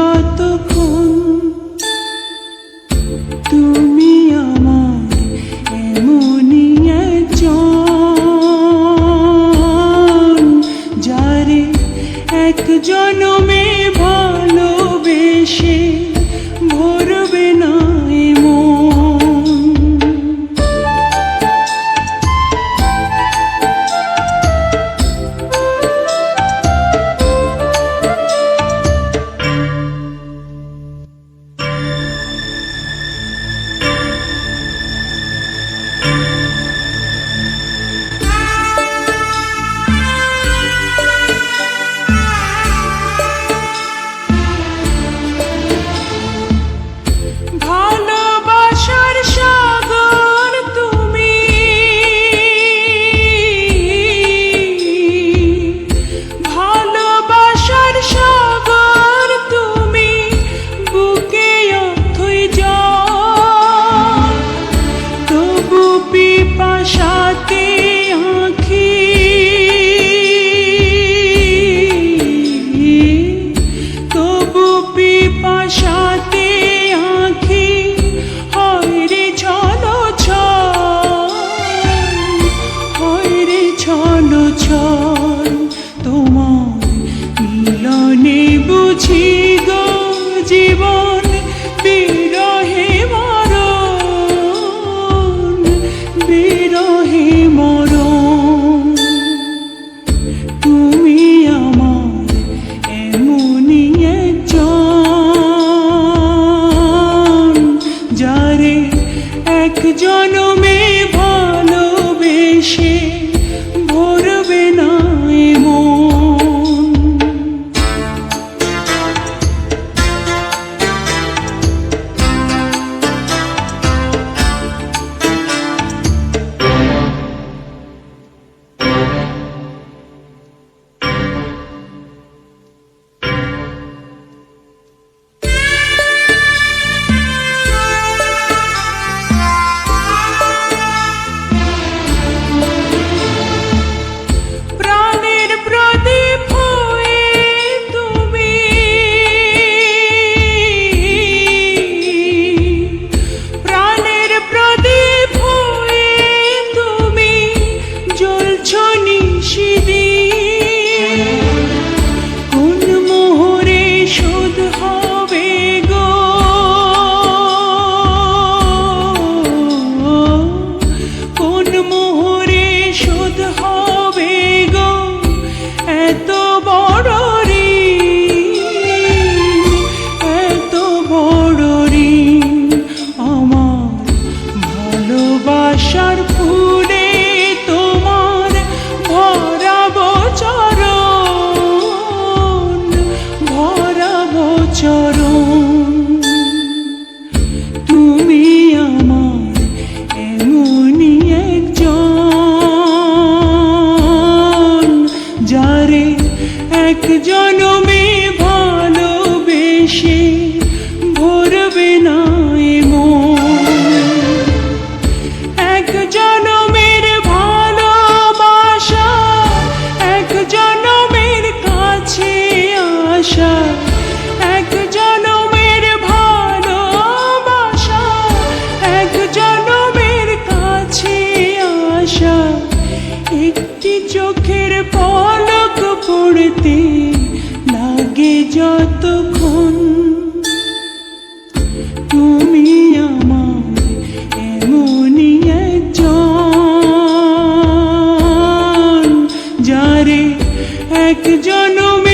যতক্ষণ তুমি আমার এমনই একজন যারে এক জনমে ভালোবেসে ভরবে না তোমার মিলনে বুঝি গো জীবন বিরহে মরণ বিরহে মরণ তুমি আমার এমনই একজন যারে এক জনমে ভালোবেসে ভরবে না ভালোবাসার ফুলে তোমার ভরাবো চরণ তুমি আমার এমনই একজন যারে এক জনমে ভালোবেসে ভরবে না এক জনমের ভালোবাসা এক জনমের কাছে আসা একটি চোখের পলক পড়তে লাগে যতক্ষণ তুমি আমার এমনই একজন যারে এক জনমে